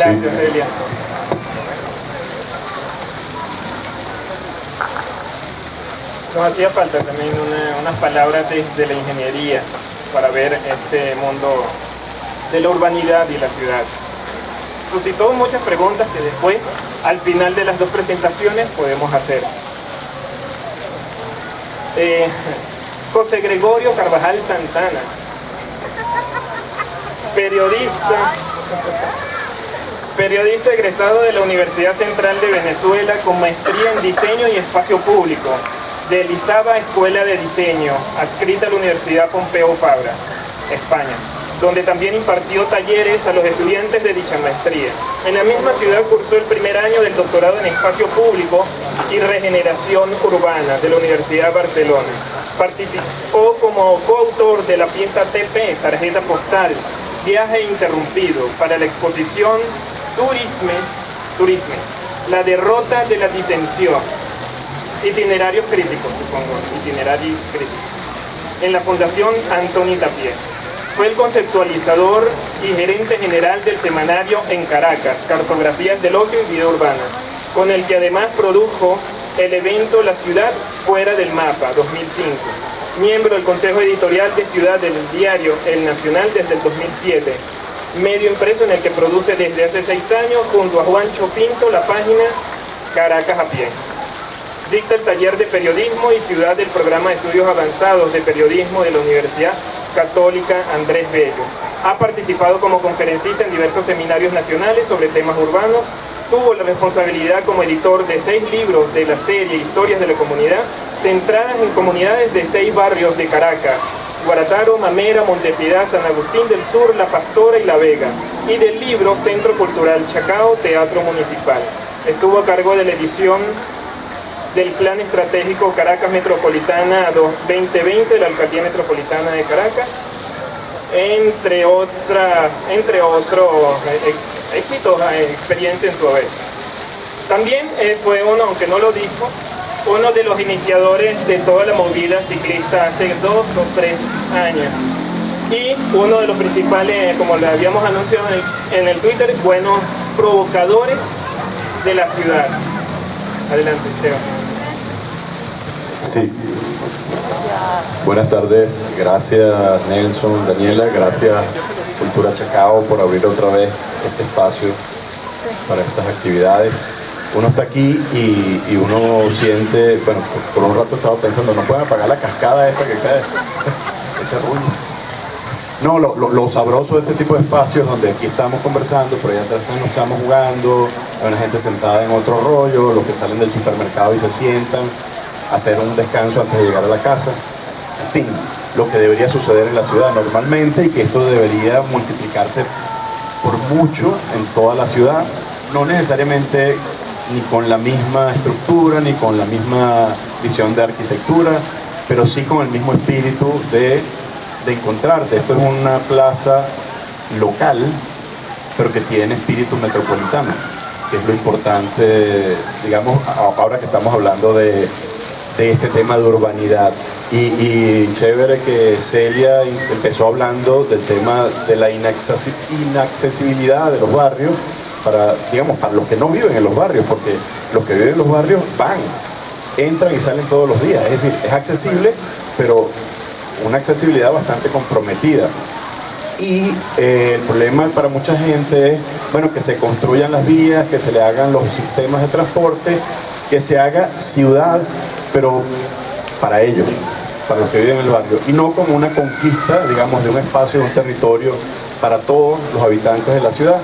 Gracias, Celia. Nos hacía falta también unas palabras de la ingeniería para ver este mundo de la urbanidad y la ciudad. Suscitó muchas preguntas que después, al final de las dos presentaciones, podemos hacer. José Gregorio Carvajal Santana, periodista egresado de la Universidad Central de Venezuela con maestría en Diseño y Espacio Público, de Elizaba Escuela de Diseño, adscrita a la Universidad Pompeu Fabra, España, donde también impartió talleres a los estudiantes de dicha maestría. En la misma ciudad cursó el primer año del doctorado en Espacio Público y Regeneración Urbana de la Universidad de Barcelona. Participó como coautor de la pieza TP, Tarjeta Postal, Viaje Interrumpido, para la exposición Turismes, la derrota de la disensión. Itinerarios críticos, supongo, itinerarios críticos. En la Fundación Antoni Tapié. Fue el conceptualizador y gerente general del semanario En Caracas, Cartografías del Ocio y Vida Urbana, con el que además produjo el evento La Ciudad Fuera del Mapa, 2005. Miembro del Consejo Editorial de Ciudad del diario El Nacional desde el 2007. Medio impreso en el que produce desde hace 6 años, junto a Juancho Pinto, la página Caracas a Pie. Dicta el taller de periodismo y ciudad del programa de estudios avanzados de periodismo de la Universidad Católica Andrés Bello. Ha participado como conferencista en diversos seminarios nacionales sobre temas urbanos. Tuvo la responsabilidad como editor de 6 libros de la serie Historias de la Comunidad, centradas en comunidades de 6 barrios de Caracas: Guarataro, Mamera, Montepiedad, San Agustín del Sur, La Pastora y La Vega, y del libro Centro Cultural Chacao, Teatro Municipal. Estuvo a cargo de la edición del Plan Estratégico Caracas Metropolitana 2020 de la Alcaldía Metropolitana de Caracas, entre otros éxitos, experiencia en su haber. También fue uno, aunque no lo dijo, uno de los iniciadores de toda la movida ciclista hace 2 o 3 años. Y uno de los principales, como le habíamos anunciado en el Twitter, buenos provocadores de la ciudad. Adelante, Cheo. Sí. Buenas tardes. Gracias, Nelson, Daniela. Gracias, Cultura Chacao, por abrir otra vez este espacio para estas actividades. Uno está aquí y uno siente, bueno, por un rato estaba pensando, no pueden apagar la cascada esa que cae, ese ruido. No, lo sabroso de este tipo de espacios donde aquí estamos conversando, pero allá atrás están los chamos jugando, hay una gente sentada en otro rollo, los que salen del supermercado y se sientan a hacer un descanso antes de llegar a la casa. En fin, lo que debería suceder en la ciudad normalmente, y que esto debería multiplicarse por mucho en toda la ciudad, no necesariamente ni con la misma estructura, ni con la misma visión de arquitectura, pero sí con el mismo espíritu de encontrarse. Esto es una plaza local, pero que tiene espíritu metropolitano, que es lo importante, digamos, ahora que estamos hablando de este tema de urbanidad. Y chévere que Celia empezó hablando del tema de la inaccesibilidad de los barrios, para, digamos, para los que no viven en los barrios, porque los que viven en los barrios entran y salen todos los días. Es decir, es accesible, pero una accesibilidad bastante comprometida. Y el problema para mucha gente es, bueno, que se construyan las vías, que se le hagan los sistemas de transporte, que se haga ciudad, pero para ellos, para los que viven en el barrio, y no como una conquista, digamos, de un espacio, de un territorio para todos los habitantes de la ciudad.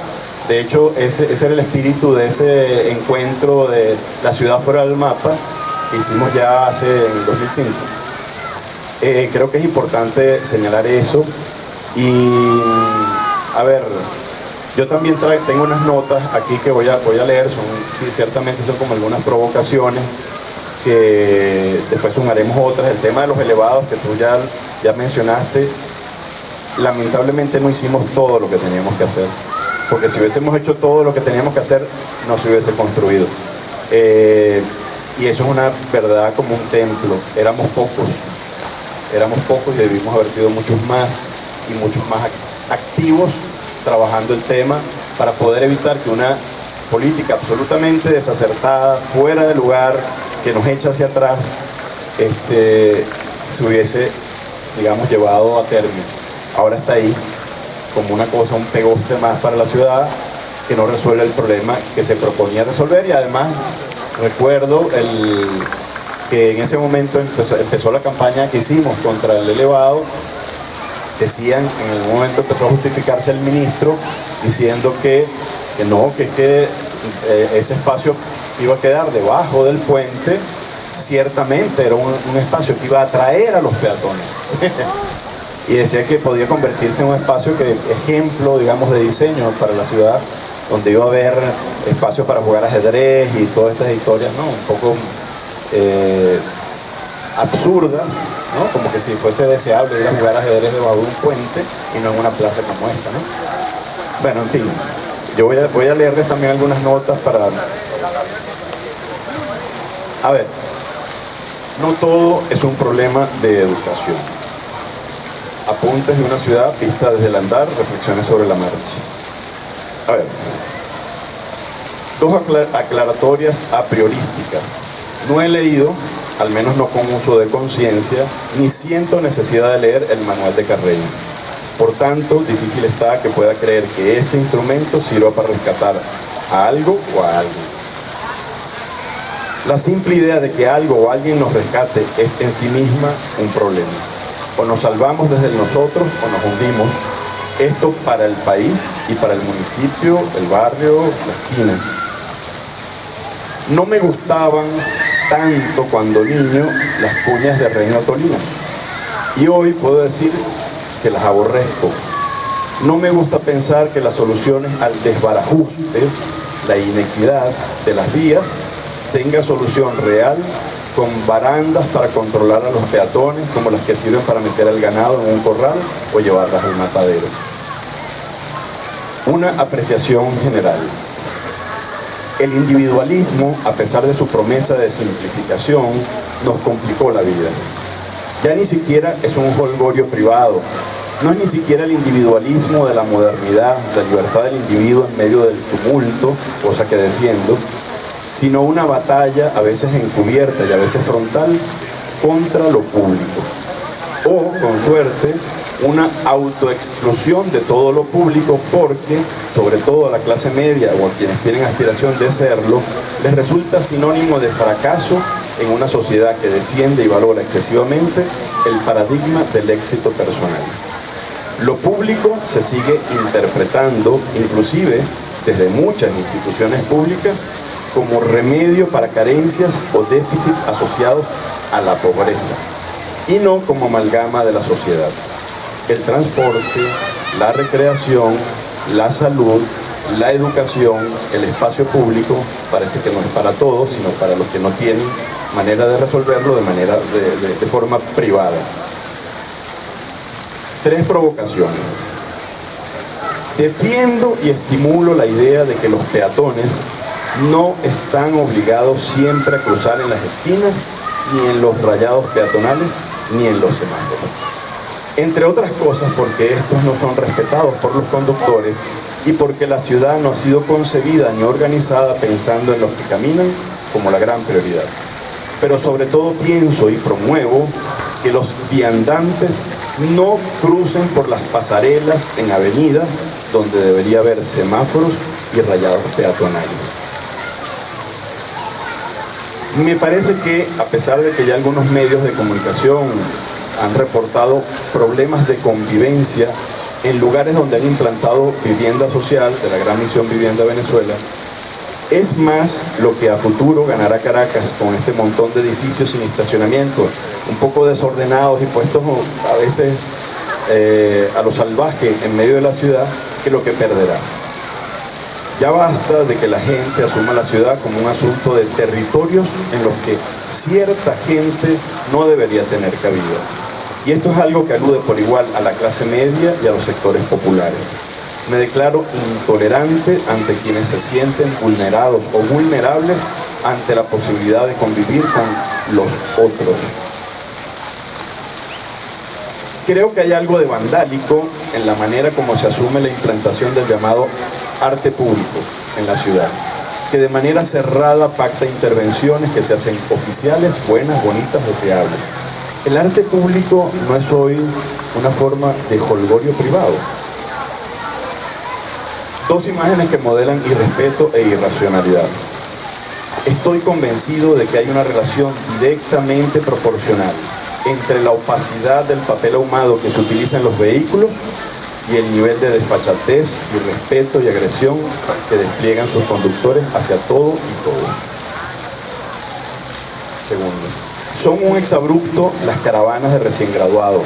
De hecho, ese era el espíritu de ese encuentro de la ciudad fuera del mapa que hicimos ya en el 2005. Creo que es importante señalar eso. Y a ver, yo también tengo unas notas aquí que voy a leer. Sí, ciertamente son como algunas provocaciones, que después sumaremos otras. El tema de los elevados que tú ya mencionaste, lamentablemente no hicimos todo lo que teníamos que hacer, porque si hubiésemos hecho todo lo que teníamos que hacer, no se hubiese construido. Y eso es una verdad como un templo. Éramos pocos y debimos haber sido muchos más, y muchos más activos trabajando el tema, para poder evitar que una política absolutamente desacertada, fuera de lugar, que nos echa hacia atrás, se hubiese, digamos, llevado a término. Ahora está ahí como una cosa, un pegoste más para la ciudad que no resuelve el problema que se proponía resolver. Y además recuerdo que en ese momento empezó la campaña que hicimos contra el elevado. Decían, en algún momento empezó a justificarse el ministro diciendo que ese espacio iba a quedar debajo del puente. Ciertamente era un espacio que iba a atraer a los peatones. Y decía que podía convertirse en un espacio ejemplo, digamos, de diseño para la ciudad, donde iba a haber espacios para jugar ajedrez y todas estas historias, ¿no? Un poco absurdas, ¿no? Como que si fuese deseable ir a jugar ajedrez debajo de un puente y no en una plaza como esta, ¿no? Bueno, en fin, yo voy a leerles también algunas notas para... A ver, no todo es un problema de educación. Apuntes de una ciudad vista desde el andar, reflexiones sobre la marcha. A ver, dos aclaratorias a priorísticas. No he leído, al menos no con uso de conciencia, ni siento necesidad de leer el manual de Carreño. Por tanto, difícil está que pueda creer que este instrumento sirva para rescatar a algo o a alguien. La simple idea de que algo o alguien nos rescate es en sí misma un problema. O nos salvamos desde el nosotros o nos hundimos. Esto para el país y para el municipio, el barrio, la esquina. No me gustaban tanto cuando niño las cuñas de Reino Tolima. Y hoy puedo decir que las aborrezco. No me gusta pensar que las soluciones al desbarajuste, la inequidad de las vías, tenga solución real con barandas para controlar a los peatones como las que sirven para meter al ganado en un corral o llevarlas al matadero. Una apreciación general. El individualismo, a pesar de su promesa de simplificación, nos complicó la vida. Ya ni siquiera es un jolgorio privado, no es ni siquiera el individualismo de la modernidad, la libertad del individuo en medio del tumulto, cosa que defiendo, sino una batalla a veces encubierta y a veces frontal contra lo público. O, con suerte, una autoexclusión de todo lo público porque, sobre todo a la clase media o a quienes tienen aspiración de serlo, les resulta sinónimo de fracaso en una sociedad que defiende y valora excesivamente el paradigma del éxito personal. Lo público se sigue interpretando, inclusive desde muchas instituciones públicas, como remedio para carencias o déficit asociados a la pobreza, y no como amalgama de la sociedad. El transporte, la recreación, la salud, la educación, el espacio público, parece que no es para todos, sino para los que no tienen manera de resolverlo de forma privada. 3 provocaciones. Defiendo y estimulo la idea de que los peatones no están obligados siempre a cruzar en las esquinas, ni en los rayados peatonales, ni en los semáforos. Entre otras cosas porque estos no son respetados por los conductores y porque la ciudad no ha sido concebida ni organizada pensando en los que caminan como la gran prioridad. Pero sobre todo pienso y promuevo que los viandantes no crucen por las pasarelas en avenidas donde debería haber semáforos y rayados peatonales. Me parece que, a pesar de que ya algunos medios de comunicación han reportado problemas de convivencia en lugares donde han implantado vivienda social de la Gran Misión Vivienda Venezuela, es más lo que a futuro ganará Caracas con este montón de edificios sin estacionamiento, un poco desordenados y puestos a veces a lo salvaje en medio de la ciudad, que lo que perderá. Ya basta de que la gente asuma la ciudad como un asunto de territorios en los que cierta gente no debería tener cabida. Y esto es algo que alude por igual a la clase media y a los sectores populares. Me declaro intolerante ante quienes se sienten vulnerados o vulnerables ante la posibilidad de convivir con los otros. Creo que hay algo de vandálico en la manera como se asume la implantación del llamado arte público en la ciudad, que de manera cerrada pacta intervenciones que se hacen oficiales, buenas, bonitas, deseables. El arte público no es hoy una forma de jolgorio privado. Dos imágenes que modelan irrespeto e irracionalidad. Estoy convencido de que hay una relación directamente proporcional entre la opacidad del papel ahumado que se utiliza en los vehículos y el nivel de desfachatez, irrespeto y agresión que despliegan sus conductores hacia todo y todos. Segundo, son un exabrupto las caravanas de recién graduados,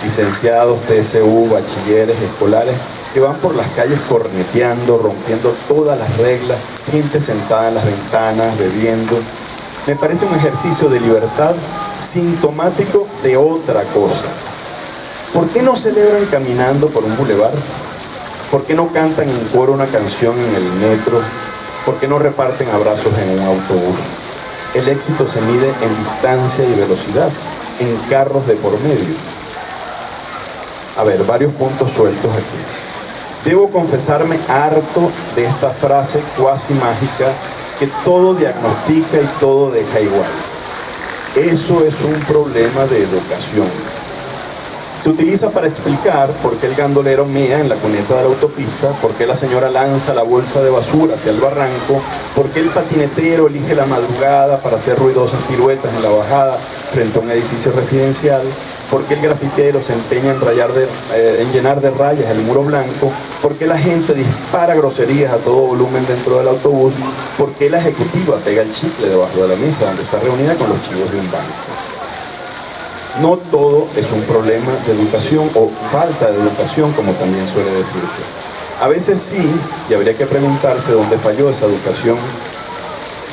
licenciados, TSU, bachilleres, escolares, que van por las calles corneteando, rompiendo todas las reglas, gente sentada en las ventanas, bebiendo. Me parece un ejercicio de libertad sintomático de otra cosa. ¿Por qué no celebran caminando por un bulevar? ¿Por qué no cantan en coro una canción en el metro? ¿Por qué no reparten abrazos en un autobús? El éxito se mide en distancia y velocidad, en carros de por medio. A ver, varios puntos sueltos aquí. Debo confesarme harto de esta frase cuasi mágica que todo diagnostica y todo deja igual. Eso es un problema de educación. Se utiliza para explicar por qué el gandolero mea en la cuneta de la autopista, por qué la señora lanza la bolsa de basura hacia el barranco, por qué el patinetero elige la madrugada para hacer ruidosas piruetas en la bajada frente a un edificio residencial, por qué el grafitero se empeña en llenar de rayas el muro blanco, por qué la gente dispara groserías a todo volumen dentro del autobús, por qué la ejecutiva pega el chicle debajo de la mesa donde está reunida con los chivos de un banco. No todo es un problema de educación o falta de educación, como también suele decirse. A veces sí, y habría que preguntarse dónde falló esa educación,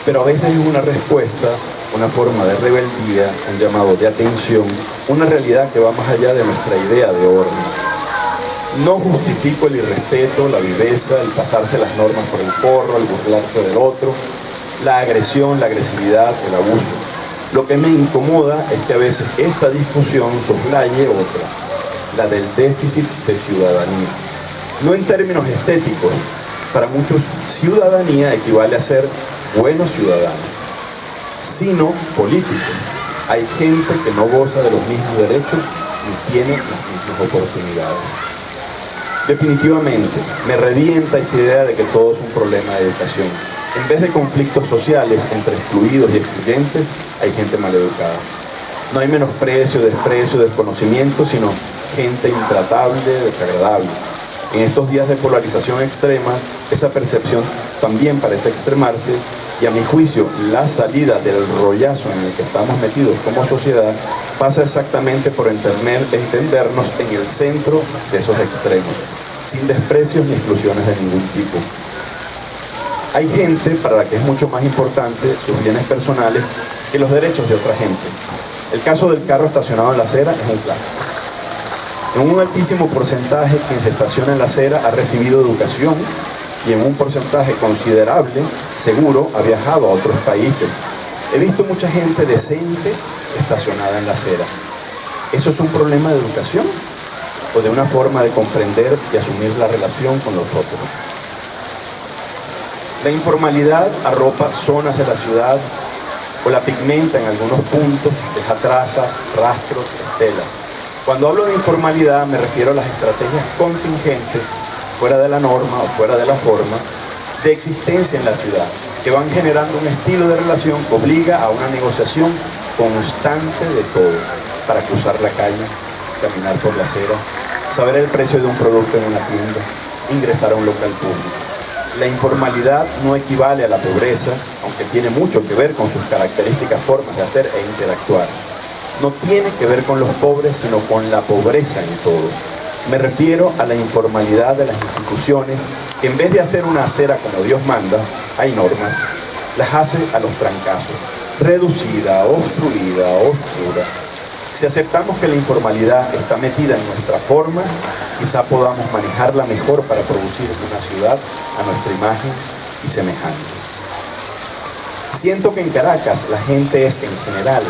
pero a veces es una respuesta, una forma de rebeldía, un llamado de atención, una realidad que va más allá de nuestra idea de orden. No justifico el irrespeto, la viveza, el pasarse las normas por el forro, el burlarse del otro, la agresión, la agresividad, el abuso. Lo que me incomoda es que a veces esta discusión soslaye otra, la del déficit de ciudadanía. No en términos estéticos, para muchos ciudadanía equivale a ser buenos ciudadanos, sino políticos. Hay gente que no goza de los mismos derechos ni tiene las mismas oportunidades. Definitivamente, me revienta esa idea de que todo es un problema de educación. En vez de conflictos sociales entre excluidos y excluyentes, hay gente maleducada. No hay menosprecio, desprecio, desconocimiento, sino gente intratable, desagradable. En estos días de polarización extrema, esa percepción también parece extremarse y a mi juicio, la salida del rollazo en el que estamos metidos como sociedad pasa exactamente por entendernos en el centro de esos extremos, sin desprecios ni exclusiones de ningún tipo. Hay gente para la que es mucho más importante sus bienes personales que los derechos de otra gente. El caso del carro estacionado en la acera es un clásico. En un altísimo porcentaje quien se estaciona en la acera ha recibido educación y en un porcentaje considerable, seguro, ha viajado a otros países. He visto mucha gente decente estacionada en la acera. ¿Eso es un problema de educación o de una forma de comprender y asumir la relación con los otros? La informalidad arropa zonas de la ciudad o la pigmenta en algunos puntos, deja trazas, rastros, estelas. Cuando hablo de informalidad me refiero a las estrategias contingentes, fuera de la norma o fuera de la forma, de existencia en la ciudad, que van generando un estilo de relación que obliga a una negociación constante de todo, para cruzar la calle, caminar por la acera, saber el precio de un producto en una tienda, ingresar a un local público. La informalidad no equivale a la pobreza, aunque tiene mucho que ver con sus características, formas de hacer e interactuar. No tiene que ver con los pobres, sino con la pobreza en todo. Me refiero a la informalidad de las instituciones, que en vez de hacer una acera como Dios manda, hay normas, las hace a los trancazos, reducida, obstruida, oscura. Si aceptamos que la informalidad está metida en nuestra forma, quizá podamos manejarla mejor para producir una ciudad a nuestra imagen y semejanza. Siento que en Caracas la gente es, en general,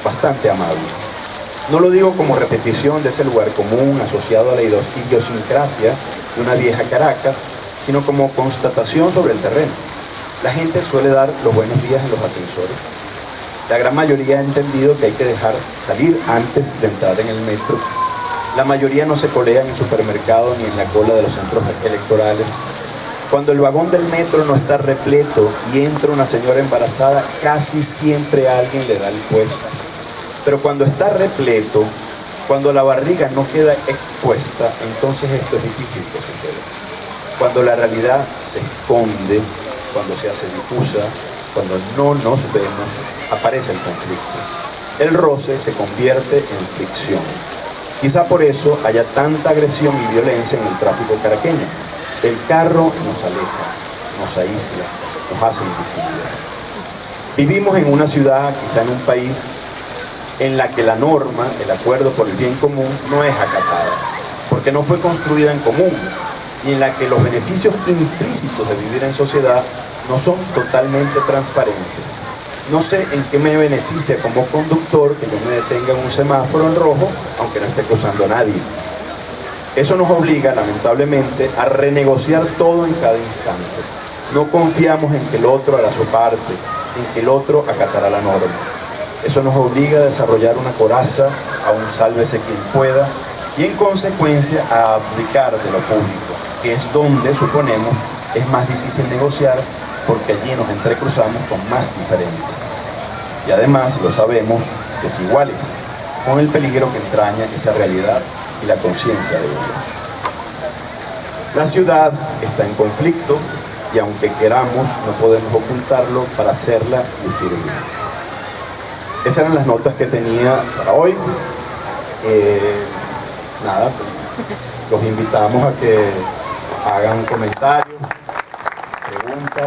bastante amable. No lo digo como repetición de ese lugar común asociado a la idiosincrasia de una vieja Caracas, sino como constatación sobre el terreno. La gente suele dar los buenos días en los ascensores. La gran mayoría ha entendido que hay que dejar salir antes de entrar en el metro. La mayoría no se colea en el supermercado ni en la cola de los centros electorales. Cuando el vagón del metro no está repleto y entra una señora embarazada, casi siempre alguien le da el puesto. Pero cuando está repleto, cuando la barriga no queda expuesta, entonces esto es difícil que suceda. Cuando la realidad se esconde, cuando se hace difusa, cuando no nos vemos, aparece el conflicto. El roce se convierte en fricción. Quizá por eso haya tanta agresión y violencia en el tráfico caraqueño. El carro nos aleja, nos aísla, nos hace invisibles. Vivimos en una ciudad, quizá en un país, en la que la norma, el acuerdo por el bien común, no es acatada, porque no fue construida en común, y en la que los beneficios implícitos de vivir en sociedad no son totalmente transparentes. No sé en qué me beneficia como conductor que yo me detenga en un semáforo en rojo, aunque no esté cruzando a nadie. Eso nos obliga, lamentablemente, a renegociar todo en cada instante. No confiamos en que el otro hará su parte, en que el otro acatará la norma. Eso nos obliga a desarrollar una coraza, a un sálvese quien pueda, y en consecuencia a abdicar de lo público, que es donde, suponemos, es más difícil negociar, porque allí nos entrecruzamos con más diferentes. Y además, lo sabemos, desiguales, con el peligro que entraña esa realidad y la conciencia de ella. La ciudad está en conflicto y aunque queramos, no podemos ocultarlo para hacerla lucir bien. Esas eran las notas que tenía para hoy. Nada, los invitamos a que hagan comentarios, preguntas.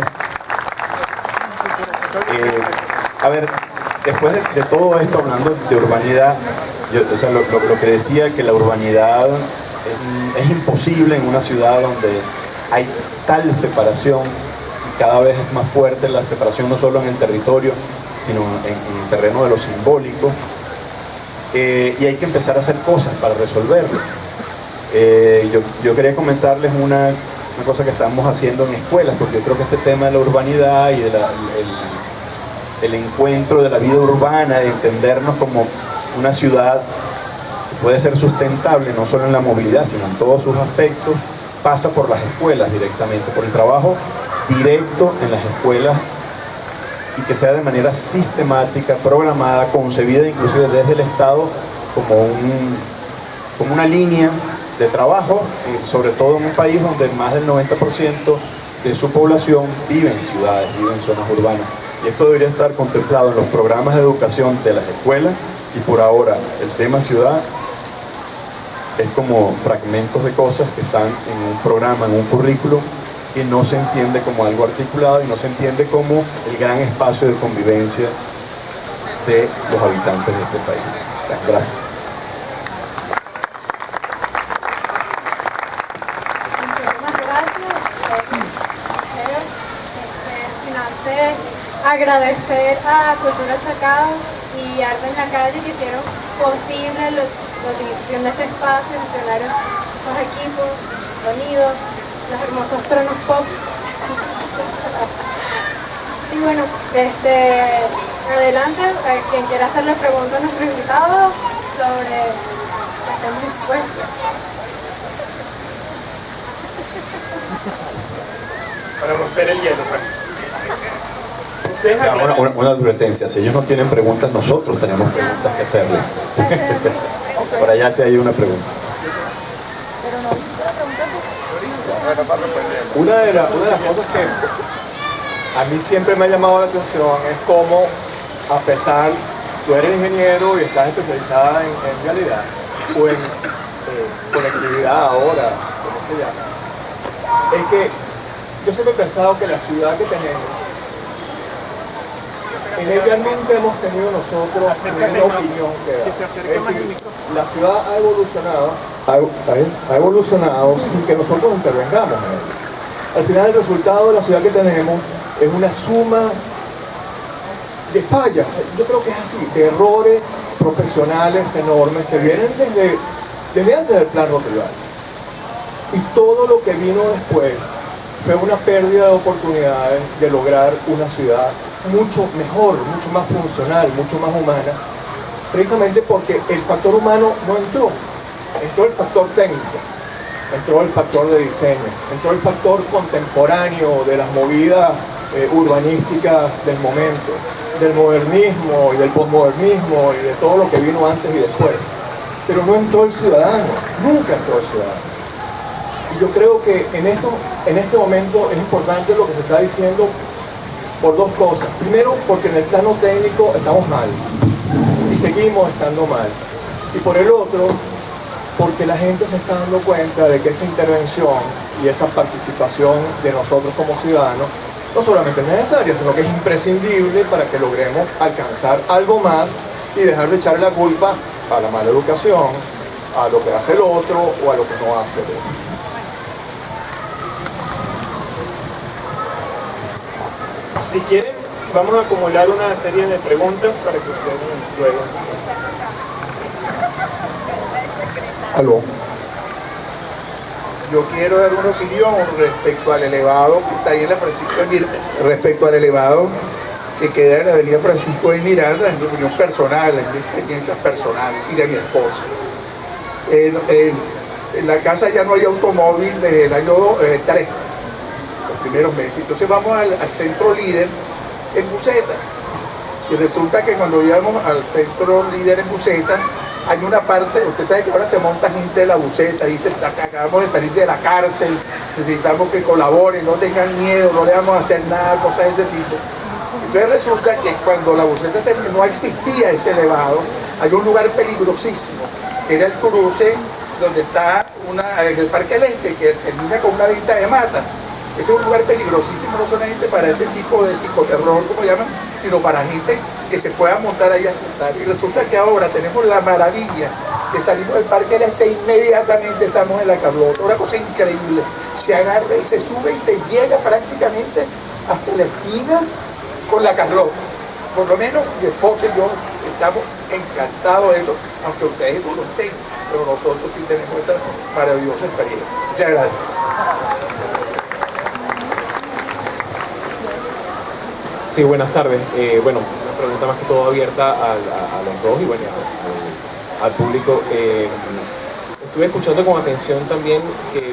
A ver, después de todo esto, hablando de urbanidad, lo que decía, que la urbanidad es imposible en una ciudad donde hay tal separación, y cada vez es más fuerte la separación, no solo en el territorio, sino en el terreno de lo simbólico, y hay que empezar a hacer cosas para resolverlo. Yo quería comentarles una cosa que estamos haciendo en escuelas, porque yo creo que este tema de la urbanidad y el encuentro de la vida urbana, de entendernos como una ciudad que puede ser sustentable no solo en la movilidad, sino en todos sus aspectos, pasa por las escuelas directamente, por el trabajo directo en las escuelas, y que sea de manera sistemática, programada, concebida inclusive desde el Estado como una línea de trabajo, sobre todo en un país donde más del 90% de su población vive en ciudades, vive en zonas urbanas. Y esto debería estar contemplado en los programas de educación de las escuelas, y por ahora el tema ciudad es como fragmentos de cosas que están en un programa, en un currículo, que no se entiende como algo articulado y no se entiende como el gran espacio de convivencia de los habitantes de este país. Gracias. Muchísimas gracias. Finalmente, agradecer a Cultura Chacao y Arte en la Calle que hicieron posible la utilización de este espacio, gestionar los equipos, sonido, los hermosos tronos pop. Y bueno, adelante, quien quiera hacerle preguntas a nuestros invitados sobre los temas expuestos. Para romper el hielo, Una advertencia, si ellos no tienen preguntas, nosotros tenemos preguntas que hacerle. Por allá si hay una pregunta. Una de las cosas que a mí siempre me ha llamado la atención es cómo, a pesar, tú eres ingeniero y estás especializada en vialidad o en conectividad ahora, ¿cómo se llama? Es que yo siempre he pensado que la ciudad que tenemos, en ella nunca hemos tenido nosotros una opinión que dar. Es decir, la ciudad ha evolucionado sin que nosotros intervengamos en ella. Al final el resultado de la ciudad que tenemos es una suma de fallas, yo creo que es así, de errores profesionales enormes que vienen desde antes del plano privado. Y todo lo que vino después fue una pérdida de oportunidades de lograr una ciudad mucho mejor, mucho más funcional, mucho más humana, precisamente porque el factor humano no entró el factor técnico, entró el factor de diseño, entró el factor contemporáneo de las movidas urbanísticas del momento, del modernismo y del posmodernismo y de todo lo que vino antes y después. Pero no entró el ciudadano, nunca entró el ciudadano. Y yo creo que en este momento es importante lo que se está diciendo por dos cosas. Primero, porque en el plano técnico estamos mal y seguimos estando mal. Y por el otro, porque la gente se está dando cuenta de que esa intervención y esa participación de nosotros como ciudadanos no solamente es necesaria, sino que es imprescindible para que logremos alcanzar algo más y dejar de echarle la culpa a la mala educación, a lo que hace el otro o a lo que no hace el otro. Si quieren, vamos a acumular una serie de preguntas para que ustedes luego... Aló. Yo quiero dar una opinión respecto al elevado que está ahí en la Francisco de Miranda, respecto al elevado que queda en la avenida Francisco de Miranda, en mi opinión personal, en mi experiencia personal y de mi esposa. En la casa ya no hay automóvil desde el año 13, los primeros meses. Entonces vamos al centro líder en Buseta. Y resulta que cuando llegamos al centro líder en Buseta, hay una parte, usted sabe que ahora se monta gente de la Buseta, dice, acabamos de salir de la cárcel, necesitamos que colaboren, no tengan miedo, no le vamos a hacer nada, cosas de ese tipo. Entonces resulta que cuando la Buseta no existía ese elevado, hay un lugar peligrosísimo, que era el cruce donde está el Parque del Este, que termina con una venta de matas. Ese es un lugar peligrosísimo, no solamente para ese tipo de psicoterror, como llaman, sino para gente que se pueda montar ahí a sentar. Y resulta que ahora tenemos la maravilla que salimos del Parque del Este e inmediatamente estamos en la Carlota. Una cosa increíble. Se agarra y se sube y se llega prácticamente hasta la esquina con la Carlota. Por lo menos mi esposa y yo estamos encantados de eso, aunque ustedes no lo tengan, pero nosotros sí tenemos esa maravillosa experiencia. Muchas gracias. Sí, buenas tardes. Bueno, una pregunta más que todo abierta a los dos y bueno, al público. Estuve escuchando con atención también que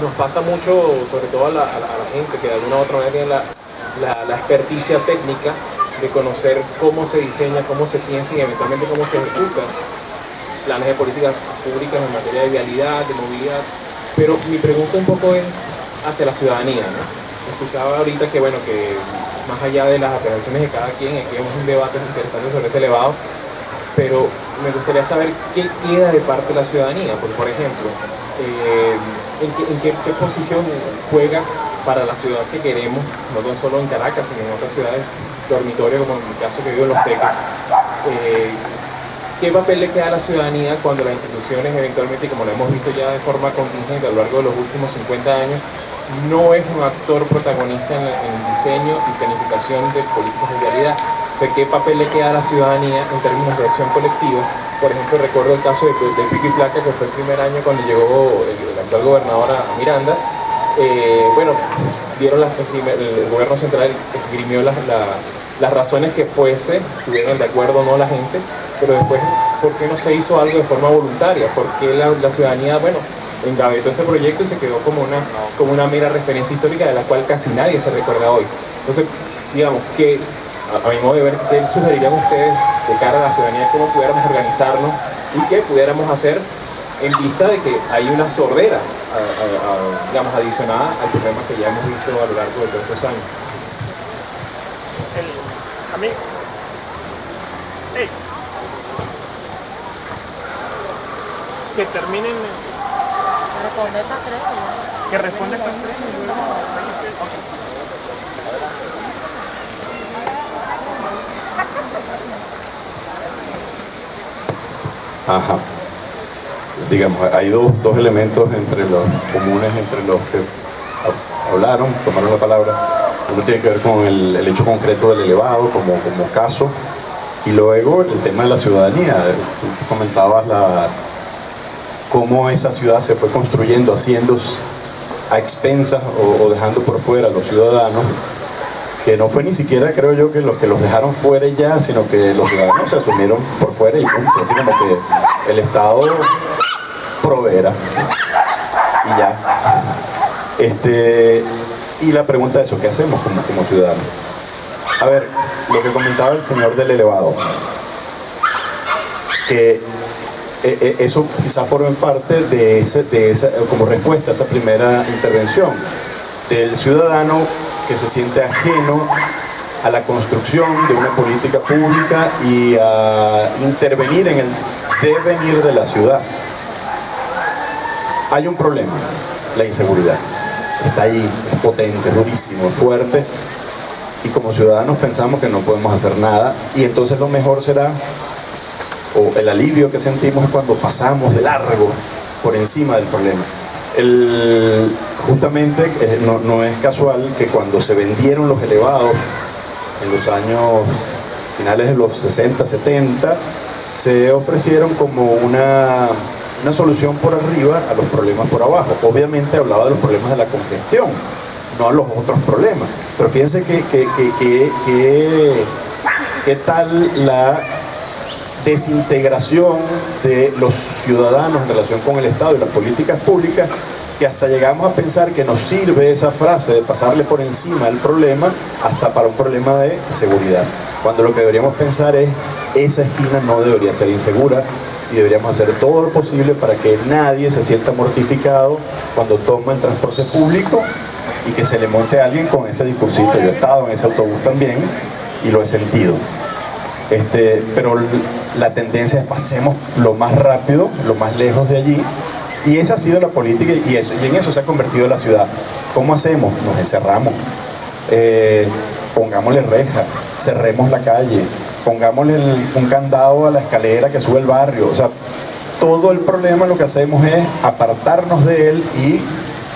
nos pasa mucho, sobre todo a la gente que de alguna u otra manera tiene la experticia técnica de conocer cómo se diseña, cómo se piensa y eventualmente cómo se ejecutan planes de políticas públicas en materia de vialidad, de movilidad. Pero mi pregunta un poco es hacia la ciudadanía, ¿no? Escuchaba ahorita que, bueno, que más allá de las apreciaciones de cada quien, aquí vemos un debate interesante sobre ese elevado, pero me gustaría saber qué queda de parte de la ciudadanía, porque por ejemplo, en qué posición juega para la ciudad que queremos, no solo en Caracas, sino en otras ciudades, dormitorio, como en mi caso que vivo en Los Teques, qué papel le queda a la ciudadanía cuando las instituciones eventualmente, como lo hemos visto ya de forma contingente a lo largo de los últimos 50 años, no es un actor protagonista en el diseño y planificación de políticas de vialidad? ¿De qué papel le queda a la ciudadanía en términos de acción colectiva? Por ejemplo, recuerdo el caso de Pico y Placa, que fue el primer año cuando llegó el actual gobernador a Miranda. Bueno, el gobierno central esgrimió las razones que estuvieron de acuerdo o no la gente, pero después, ¿por qué no se hizo algo de forma voluntaria? ¿Por qué la ciudadanía, bueno, engavetó ese proyecto y se quedó como una mera referencia histórica de la cual casi nadie se recuerda hoy? Entonces, digamos, que a mi modo de ver, ¿qué sugerirían ustedes de cara a la ciudadanía, cómo pudiéramos organizarnos y qué pudiéramos hacer en vista de que hay una sordera, digamos, adicionada al problema que ya hemos visto a lo largo de todos estos años? Amigo. Hey. Que terminen. Responde esas tres. Que responda esas tres. Ajá. Digamos, hay dos elementos comunes entre los que hablaron, tomaron la palabra. Uno tiene que ver con el hecho concreto del elevado como caso, y luego el tema de la ciudadanía. Tú comentabas cómo esa ciudad se fue construyendo, haciendo a expensas o dejando por fuera a los ciudadanos, que no fue ni siquiera, creo yo, que los dejaron fuera y ya, sino que los ciudadanos se asumieron por fuera y punto, así como que el Estado proveerá y ya. Y la pregunta es eso, ¿qué hacemos como ciudadanos? A ver, lo que comentaba el señor del elevado, que eso quizá forme parte de esa, como respuesta a esa primera intervención, del ciudadano que se siente ajeno a la construcción de una política pública y a intervenir en el devenir de la ciudad. Hay un problema, la inseguridad. Está ahí, es potente, es durísimo, es fuerte, y como ciudadanos pensamos que no podemos hacer nada, y entonces lo mejor será, o el alivio que sentimos es cuando pasamos de largo por encima del problema. Justamente no es casual que cuando se vendieron los elevados en los años finales de los 60, 70, se ofrecieron como una solución por arriba a los problemas por abajo. Obviamente hablaba de los problemas de la congestión, no a los otros problemas. Pero fíjense qué tal la desintegración de los ciudadanos en relación con el Estado y las políticas públicas, que hasta llegamos a pensar que nos sirve esa frase de pasarle por encima el problema hasta para un problema de seguridad. Cuando lo que deberíamos pensar es, esa esquina no debería ser insegura, y deberíamos hacer todo lo posible para que nadie se sienta mortificado cuando toma el transporte público y que se le monte a alguien con ese discursito. Yo he estado en ese autobús también y lo he sentido. Pero la tendencia es pasemos lo más rápido, lo más lejos de allí, y esa ha sido la política y en eso se ha convertido la ciudad. ¿Cómo hacemos? Nos encerramos, pongámosle reja, cerremos la calle, pongámosle un candado a la escalera que sube el barrio. O sea, todo el problema lo que hacemos es apartarnos de él y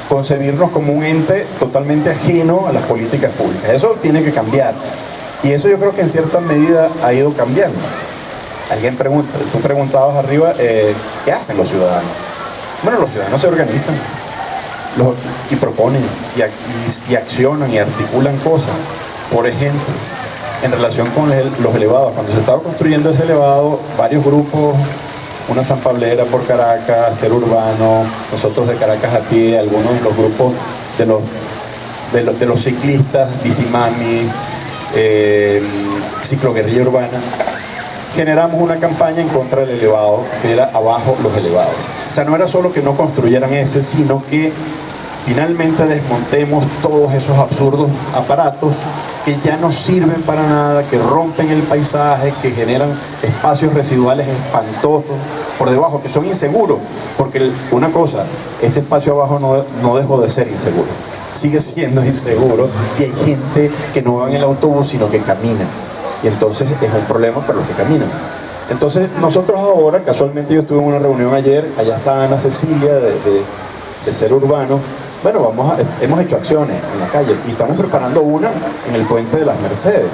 concebirnos como un ente totalmente ajeno a las políticas públicas. Eso tiene que cambiar, y eso yo creo que en cierta medida ha ido cambiando. Alguien pregunta, tú preguntabas arriba, ¿qué hacen los ciudadanos? Bueno, los ciudadanos se organizan y proponen y accionan y articulan cosas. Por ejemplo, en relación con los elevados, cuando se estaba construyendo ese elevado, varios grupos, una sanpablera por Caracas, Ser Urbano, nosotros de Caracas a pie, algunos de los grupos de los ciclistas, Bicimami, Cicloguerrilla Urbana, generamos una campaña en contra del elevado, que era abajo los elevados. O sea, no era solo que no construyeran ese, sino que finalmente desmontemos todos esos absurdos aparatos que ya no sirven para nada, que rompen el paisaje, que generan espacios residuales espantosos por debajo, que son inseguros, porque una cosa, ese espacio abajo no dejó de ser inseguro, sigue siendo inseguro, y hay gente que no va en el autobús, sino que camina, y entonces es un problema para los que caminan. Entonces nosotros ahora, casualmente yo estuve en una reunión ayer, allá está Ana Cecilia de Ser Urbano. Bueno, hemos hecho acciones en la calle y estamos preparando una en el puente de las Mercedes,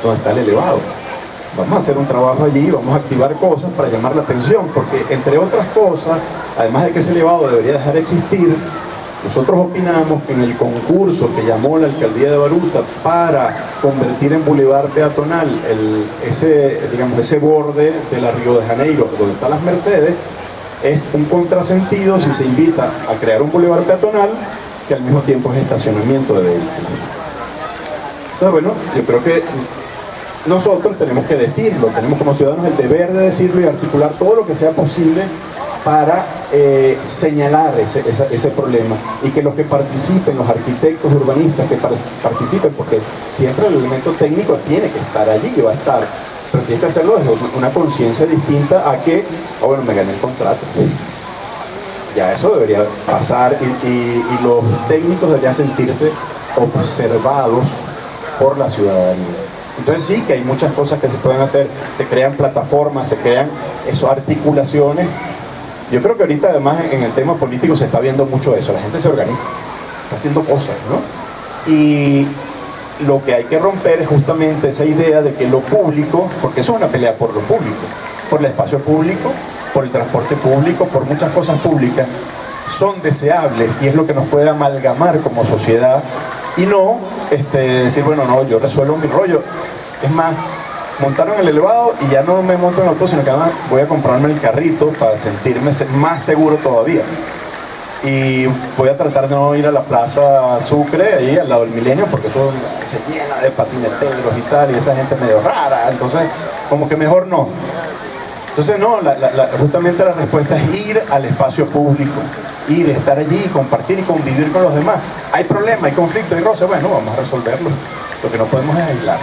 donde está el elevado. Vamos a hacer un trabajo allí, vamos a activar cosas para llamar la atención, porque entre otras cosas, además de que ese elevado debería dejar de existir, nosotros opinamos que en el concurso que llamó la alcaldía de Baruta para convertir en bulevar peatonal ese borde de la Río de Janeiro, donde están las Mercedes, es un contrasentido si se invita a crear un bulevar peatonal que al mismo tiempo es estacionamiento de vehículos. Entonces, bueno, yo creo que nosotros tenemos que decirlo, tenemos como ciudadanos el deber de decirlo y articular todo lo que sea posible para señalar ese problema, y que los que participen, los arquitectos urbanistas que participen, porque siempre el elemento técnico tiene que estar allí y va a estar, pero tiene que hacerlo desde una conciencia distinta a que, bueno, me gané el contrato. Ya eso debería pasar, y los técnicos deberían sentirse observados por la ciudadanía. Entonces sí que hay muchas cosas que se pueden hacer, se crean plataformas, se crean articulaciones. Yo creo que ahorita además en el tema político se está viendo mucho eso, la gente se organiza, está haciendo cosas, ¿no? Y lo que hay que romper es justamente esa idea de que lo público, porque eso es una pelea por lo público, por el espacio público, por el transporte público, por muchas cosas públicas, son deseables y es lo que nos puede amalgamar como sociedad y no decir, bueno, no, yo resuelvo mi rollo. Es más, montaron el elevado y ya no me monto en el auto, sino que además voy a comprarme el carrito para sentirme más seguro todavía. Y voy a tratar de no ir a la Plaza Sucre, ahí al lado del Milenio, porque eso se llena de patineteros y tal, y esa gente medio rara, entonces como que mejor no. Entonces no, justamente la respuesta es ir al espacio público, ir, estar allí, compartir y convivir con los demás. Hay problemas, hay conflictos, hay roces, bueno, vamos a resolverlos. Lo que no podemos es aislar.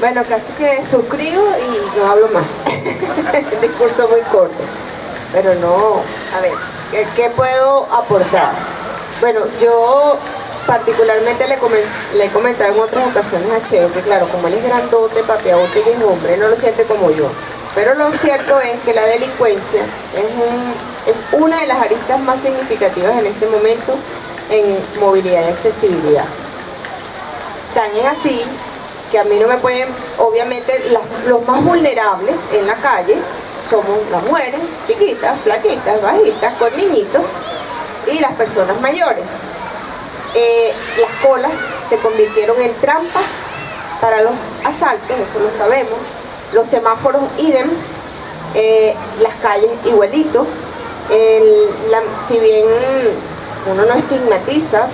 Bueno, casi que suscribo y no hablo más. Discurso muy corto. Pero no, a ver, ¿qué puedo aportar? Bueno, yo particularmente le he comentado en otras ocasiones a Cheo que claro, como él es grandote, papeabote y es hombre, no lo siente como yo. Pero lo cierto es que la delincuencia es una de las aristas más significativas en este momento en movilidad y accesibilidad. Tan es así que a mí no me pueden, obviamente los más vulnerables en la calle somos las mujeres, chiquitas, flaquitas, bajitas, con niñitos y las personas mayores. Las colas se convirtieron en trampas para los asaltos, eso lo sabemos. Los semáforos idem, las calles igualito. Si bien uno no estigmatiza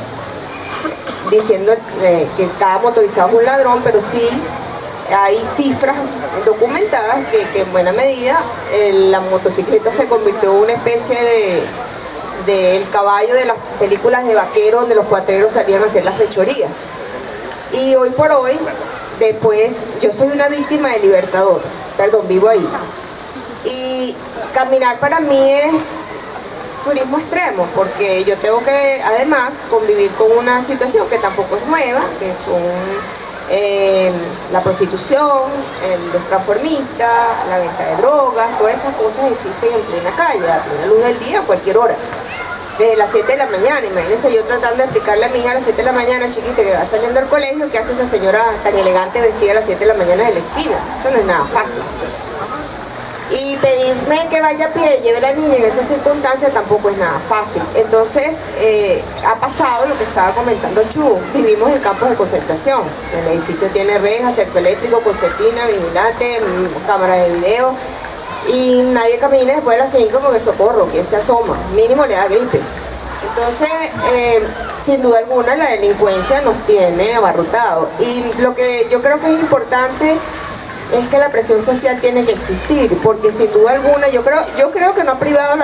diciendo que cada motorizado es un ladrón, pero sí hay cifras documentadas que en buena medida la motocicleta se convirtió en una especie del caballo de las películas de vaquero donde los cuatreros salían a hacer las fechorías. Y hoy por hoy, después, yo soy una víctima de Libertador, vivo ahí. Y caminar para mí es turismo extremo, porque yo tengo que además convivir con una situación que tampoco es nueva, que son la prostitución, los transformistas, la venta de drogas, todas esas cosas existen en plena calle, a plena luz del día, a cualquier hora. Desde las 7 de la mañana, imagínense yo tratando de explicarle a mi hija a las 7 de la mañana, chiquita, que va saliendo del colegio, ¿qué hace esa señora tan elegante vestida a las 7 de la mañana en la esquina? Eso no es nada fácil. Y pedirme que vaya a pie, lleve a la niña en esa circunstancia tampoco es nada fácil. Entonces, ha pasado lo que estaba comentando Chu. Vivimos en campos de concentración. El edificio tiene rejas, cerco eléctrico, concertina, vigilante, cámaras de video. Y nadie camina después de las 5 porque socorro, quien se asoma, mínimo le da gripe. Entonces, sin duda alguna, la delincuencia nos tiene abarrotados. Y lo que yo creo que es importante es que la presión social tiene que existir, porque sin duda alguna, yo creo que no ha privado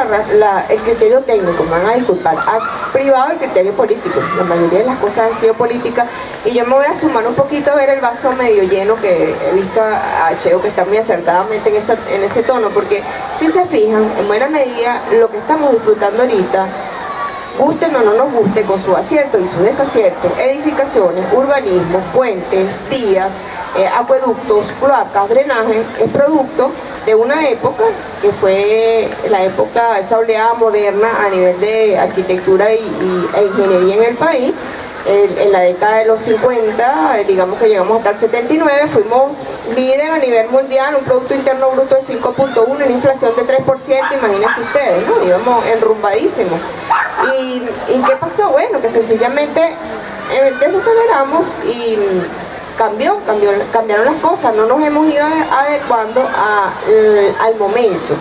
el criterio técnico, me van a disculpar, ha privado el criterio político. La mayoría de las cosas han sido políticas, y yo me voy a sumar un poquito a ver el vaso medio lleno, que he visto a Cheo que está muy acertadamente en ese tono, porque si se fijan, en buena medida, lo que estamos disfrutando ahorita, gusten o no nos guste, con su acierto y su desacierto, edificaciones, urbanismo, puentes, vías, acueductos, cloacas, drenaje, es producto de una época que fue la época, esa oleada moderna a nivel de arquitectura e ingeniería en el país. En la década de los 50, digamos que llegamos hasta el 79, fuimos líder a nivel mundial, un Producto Interno Bruto de 5.1, una inflación de 3%, imagínense ustedes, ¿no? Íbamos enrumbadísimos. ¿Y qué pasó? Bueno, que sencillamente desaceleramos y cambiaron las cosas, no nos hemos ido adecuando al momento.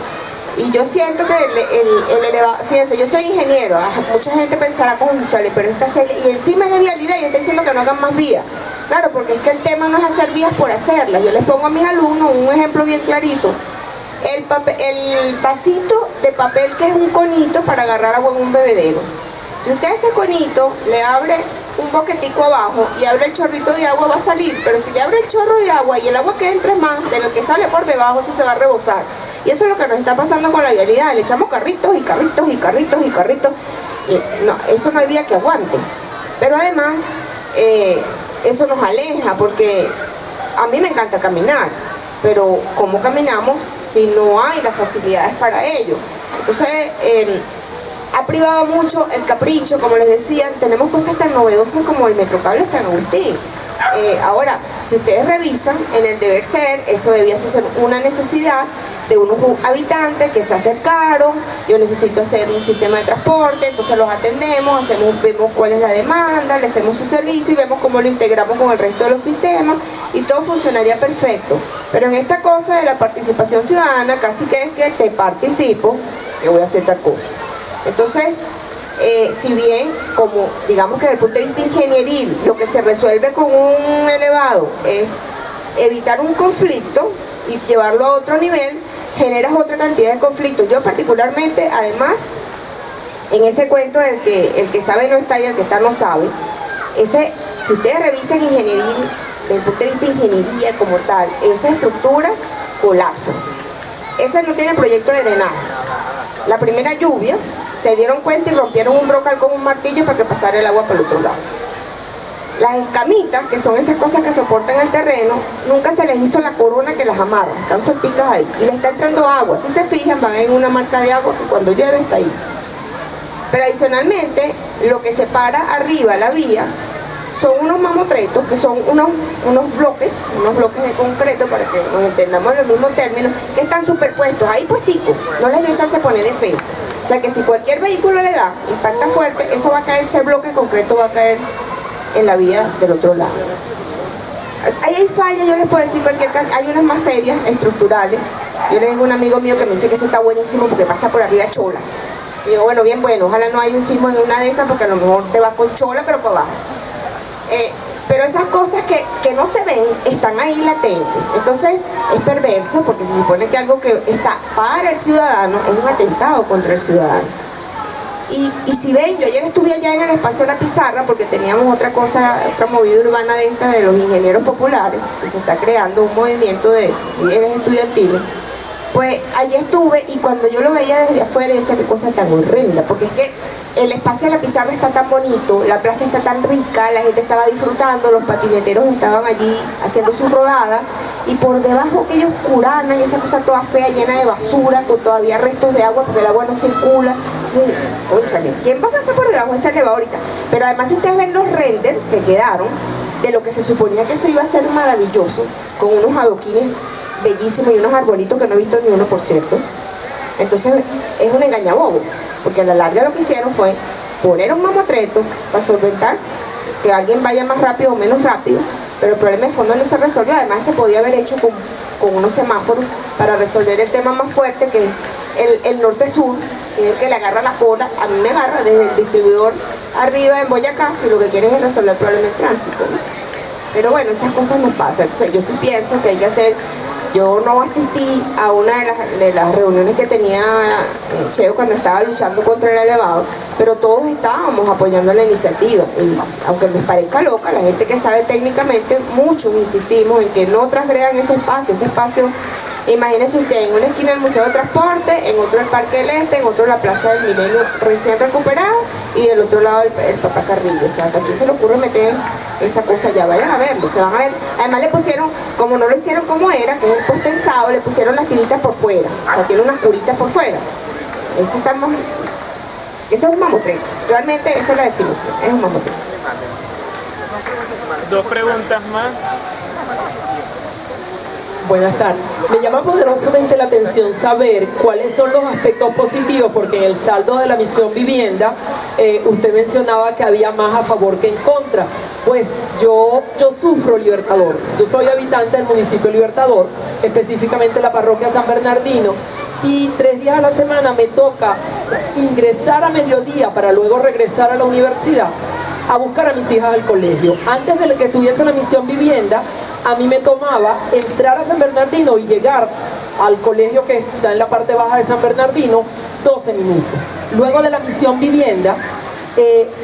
Y yo siento que el elevado, fíjense, yo soy ingeniero, mucha gente pensará, cónchale, pero es que hacer, y encima es de vialidad y está diciendo que no hagan más vías. Claro, porque es que el tema no es hacer vías por hacerlas. Yo les pongo a mis alumnos un ejemplo bien clarito. El vasito de papel que es un conito para agarrar agua en un bebedero. Si usted a ese conito le abre un boquetico abajo y abre el chorrito de agua, va a salir, pero si le abre el chorro de agua y el agua que entra más de lo que sale por debajo, eso se va a rebosar. Y eso es lo que nos está pasando con la vialidad, le echamos carritos y carritos y carritos y carritos, y no, eso no hay vía que aguante. Pero además, eso nos aleja, porque a mí me encanta caminar, pero ¿cómo caminamos si no hay las facilidades para ello? Entonces, ha privado mucho el capricho, como les decía, tenemos cosas tan novedosas como el Metrocable San Agustín. Ahora, si ustedes revisan, en el deber ser, eso debía ser una necesidad, de unos habitantes que se acercaron, yo necesito hacer un sistema de transporte, entonces los atendemos, vemos cuál es la demanda, le hacemos su servicio y vemos cómo lo integramos con el resto de los sistemas y todo funcionaría perfecto. Pero en esta cosa de la participación ciudadana casi que es que te participo, que voy a hacer tal cosa. Entonces, si bien, como digamos que desde el punto de vista ingenieril, lo que se resuelve con un elevado es evitar un conflicto y llevarlo a otro nivel, generas otra cantidad de conflictos. Yo particularmente, además, en ese cuento del que el que sabe no está y el que está no sabe, si ustedes revisan ingeniería, desde el punto de vista de ingeniería como tal, esa estructura colapsa. Esa no tiene proyecto de drenajes. La primera lluvia, se dieron cuenta y rompieron un brocal con un martillo para que pasara el agua por el otro lado. Las escamitas, que son esas cosas que soportan el terreno, nunca se les hizo la corona que las amarra, están suelticas ahí y le está entrando agua. Si se fijan, van en una marca de agua que cuando llueve está ahí. Pero adicionalmente, lo que separa arriba la vía son unos mamotretos, que son unos bloques de concreto, para que nos entendamos en los mismos términos, que están superpuestos ahí puesticos, no les dio chance de poner defensa. O sea que si cualquier vehículo le da, impacta fuerte, eso va a caer, ese bloque concreto va a caer en la vía del otro lado. Ahí hay fallas, yo les puedo decir hay unas más serias, estructurales. Yo le digo a un amigo mío que me dice que eso está buenísimo porque pasa por arriba chola. Y digo, bueno, bien bueno, ojalá no haya un sismo en una de esas porque a lo mejor te vas con chola pero para abajo. Pero esas cosas que no se ven están ahí latentes. Entonces es perverso porque se supone que algo que está para el ciudadano es un atentado contra el ciudadano. Y si ven, yo ayer estuve allá en el espacio La Pizarra porque teníamos otra movida urbana de esta de los ingenieros populares, que se está creando un movimiento de líderes estudiantiles. Pues allí estuve y cuando yo lo veía desde afuera, yo decía qué cosa tan horrenda, porque es que el espacio de La Pizarra está tan bonito, la plaza está tan rica, la gente estaba disfrutando, los patineteros estaban allí haciendo su rodada y por debajo aquellos curanas y esa cosa toda fea, llena de basura, con todavía restos de agua porque el agua no circula. Entonces, cónchale, ¿quién va a pasar por debajo de ese elevado ahorita? Pero además si ustedes ven los renders que quedaron de lo que se suponía que eso iba a ser maravilloso, con unos adoquines bellísimos y unos arbolitos que no he visto ni uno, por cierto. Entonces es un engañabobo, porque a la larga lo que hicieron fue poner un mamotreto para solventar que alguien vaya más rápido o menos rápido, pero el problema de fondo no se resolvió. Además se podía haber hecho con unos semáforos para resolver el tema más fuerte, que es el norte-sur, que es el que le agarra la cola. A mí me agarra desde el distribuidor arriba en Boyacá, si lo que quieren es resolver el problema del tránsito, ¿no? Pero bueno, esas cosas no pasan. Entonces yo sí pienso que hay que hacer. Yo no asistí a una de las reuniones que tenía Cheo cuando estaba luchando contra el elevado, pero todos estábamos apoyando la iniciativa. Y aunque les parezca loca, la gente que sabe técnicamente, muchos insistimos en que no transgredan ese espacio. Imagínense usted, en una esquina el Museo de Transporte, en otro el Parque del Este, en otro la Plaza del Milenio recién recuperada y del otro lado el Papá Carrillo. O sea, ¿a quién se le ocurre meter esa cosa allá? Vayan a verlo, se van a ver. Además le pusieron, como no lo hicieron como era, que es el postensado, le pusieron las tiritas por fuera. O sea, tiene unas curitas por fuera. Eso es un mamotreto. Realmente esa es la definición, es un mamotreto. Dos preguntas más. Buenas tardes. Me llama poderosamente la atención saber cuáles son los aspectos positivos, porque en el saldo de la misión vivienda usted mencionaba que había más a favor que en contra. Pues yo sufro Libertador. Yo soy habitante del municipio de Libertador, específicamente la parroquia San Bernardino, y 3 días a la semana me toca ingresar a mediodía para luego regresar a la universidad a buscar a mis hijas al colegio. Antes de que estuviese la misión vivienda, a mí me tomaba entrar a San Bernardino y llegar al colegio que está en la parte baja de San Bernardino 12 minutos. Luego de la misión vivienda,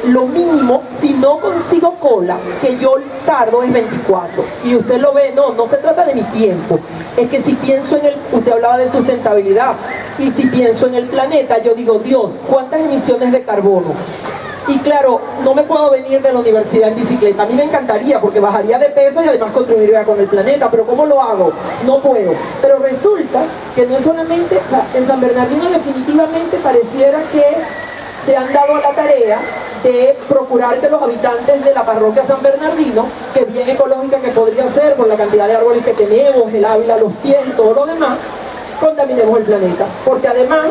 lo mínimo, si no consigo cola, que yo tardo es 24. Y usted lo ve, no se trata de mi tiempo. Es que si pienso usted hablaba de sustentabilidad, y si pienso en el planeta, yo digo, Dios, ¿cuántas emisiones de carbono? Y claro, no me puedo venir de la universidad en bicicleta. A mí me encantaría porque bajaría de peso y además contribuiría con el planeta, pero ¿cómo lo hago? No puedo. Pero resulta que no es solamente, o sea, en San Bernardino definitivamente pareciera que se han dado a la tarea de procurar que los habitantes de la parroquia San Bernardino, que bien ecológica que podría ser por la cantidad de árboles que tenemos, el Ávila, los pies y todo lo demás, contaminemos el planeta. Porque además,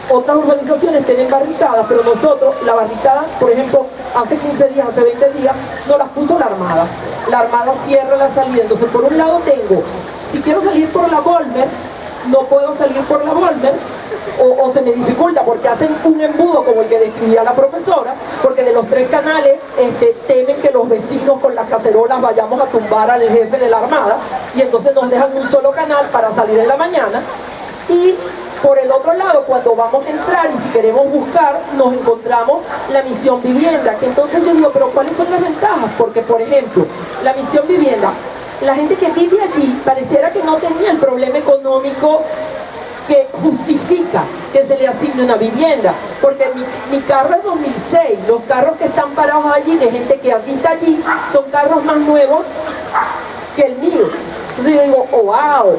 otras urbanizaciones tienen barricadas, pero nosotros, la barricada, por ejemplo, hace 15 días, hace 20 días, nos las puso la Armada. La Armada cierra la salida. Entonces, por un lado tengo, si quiero salir por la Volmer, no puedo salir por la Volmer, o se me dificulta porque hacen un embudo como el que describía la profesora, porque de los 3 canales temen que los vecinos con las cacerolas vayamos a tumbar al jefe de la Armada, y entonces nos dejan un solo canal para salir en la mañana. Y por el otro lado, cuando vamos a entrar y si queremos buscar, nos encontramos la misión vivienda, que entonces yo digo, pero ¿cuáles son las ventajas? Porque, por ejemplo, la misión vivienda, la gente que vive allí pareciera que no tenía el problema económico que justifica que se le asigne una vivienda, porque mi carro es 2006, los carros que están parados allí de gente que habita allí son carros más nuevos que el mío. Entonces yo digo, oh, wow,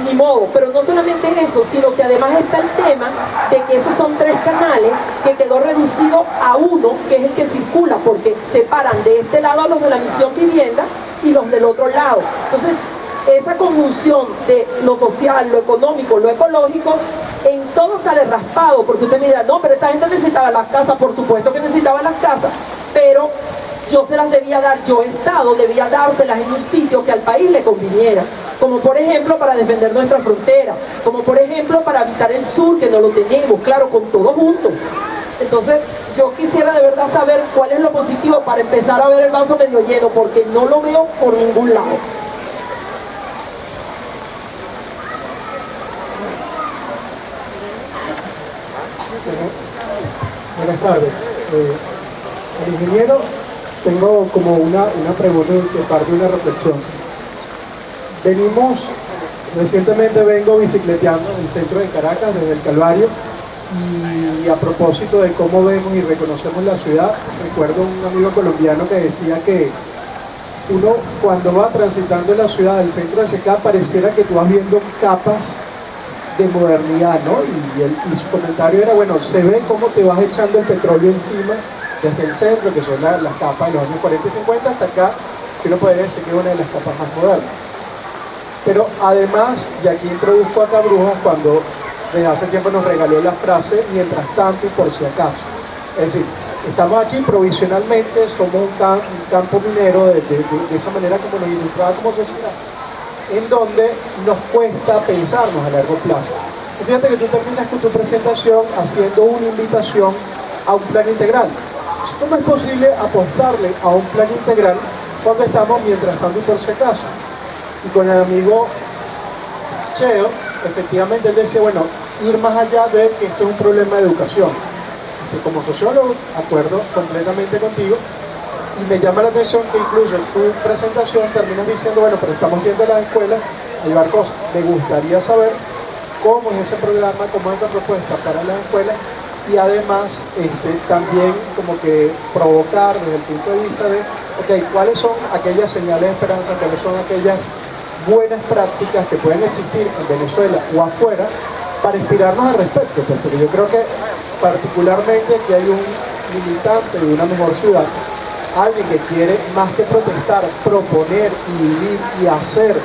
ni modo. Pero no solamente eso, sino que además está el tema de que esos son 3 canales que quedó reducido a uno, que es el que circula, porque separan de este lado a los de la misión vivienda y los del otro lado. Entonces, esa conjunción de lo social, lo económico, lo ecológico, en todo sale raspado, porque usted me dirá, no, pero esta gente necesitaba las casas, por supuesto que necesitaba las casas, pero yo se las debía dar, yo Estado debía dárselas en un sitio que al país le conviniera, como por ejemplo para defender nuestra frontera, como por ejemplo para habitar el sur, que no lo tenemos, claro, con todo junto. Entonces, yo quisiera de verdad saber cuál es lo positivo para empezar a ver el vaso medio lleno, porque no lo veo por ningún lado. Buenas tardes. El ingeniero, tengo como una pregunta de parte de una reflexión. Recientemente vengo bicicleteando en el centro de Caracas, desde el Calvario, y a propósito de cómo vemos y reconocemos la ciudad, recuerdo un amigo colombiano que decía que uno cuando va transitando en la ciudad del centro hacia acá pareciera que tú vas viendo capas de modernidad, ¿no? Y su comentario era, bueno, se ve cómo te vas echando el petróleo encima desde el centro, que son las capas de los años 40 y 50, hasta acá, que uno podría decir que es una de las capas más modernas. Pero además, y aquí introduzco a Cabrujas cuando desde hace tiempo nos regaló la frase, mientras tanto y por si acaso. Es decir, estamos aquí provisionalmente, somos un campo minero de esa manera como nos ilustraba como sociedad, en donde nos cuesta pensarnos a largo plazo. Y fíjate que tú terminas con tu presentación haciendo una invitación a un plan integral. ¿Cómo es posible apostarle a un plan integral cuando estamos mientras tanto y por si acaso? Y con el amigo Cheo, efectivamente él decía, bueno, ir más allá de que esto es un problema de educación. Como sociólogo, acuerdo completamente contigo, y me llama la atención que incluso en tu presentación terminas diciendo, bueno, pero estamos yendo a las escuelas a llevar cosas. Me gustaría saber cómo es ese programa, cómo es esa propuesta para las escuelas, y además también como que provocar desde el punto de vista de, ok, cuáles son aquellas señales de esperanza, cuáles son aquellas buenas prácticas que pueden existir en Venezuela o afuera para inspirarnos al respecto, pues, porque yo creo que particularmente que hay un militante de una mejor ciudad, alguien que quiere más que protestar, proponer y vivir y hacer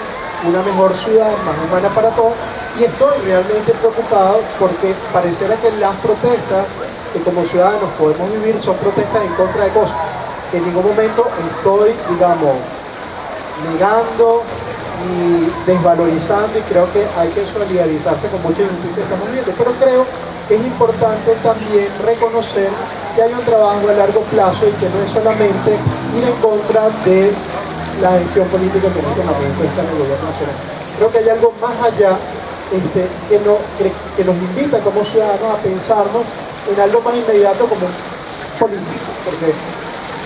una mejor ciudad más humana para todos, y estoy realmente preocupado porque pareciera que las protestas que como ciudadanos podemos vivir son protestas en contra de cosas que en ningún momento estoy, digamos, negando y desvalorizando, y creo que hay que solidarizarse con mucha injusticia que estamos viviendo, pero creo que es importante también reconocer que hay un trabajo a largo plazo y que no es solamente ir en contra de la gestión política que en este momento está en el gobierno nacional. Creo que hay algo más allá que nos invita como ciudadanos a pensarnos en algo más inmediato como un político, porque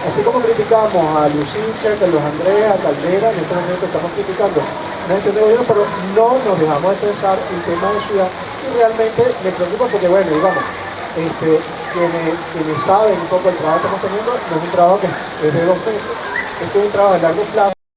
así como criticamos a Lucincha, a los Andrea, a Caldera, en este momento estamos criticando una gestión de gobierno, pero no nos dejamos de pensar en temas de ciudad, y realmente me preocupa porque, bueno, digamos, quienes saben un poco el trabajo que estamos teniendo, no es un trabajo que es de 2 meses, esto es un trabajo a largo plazo.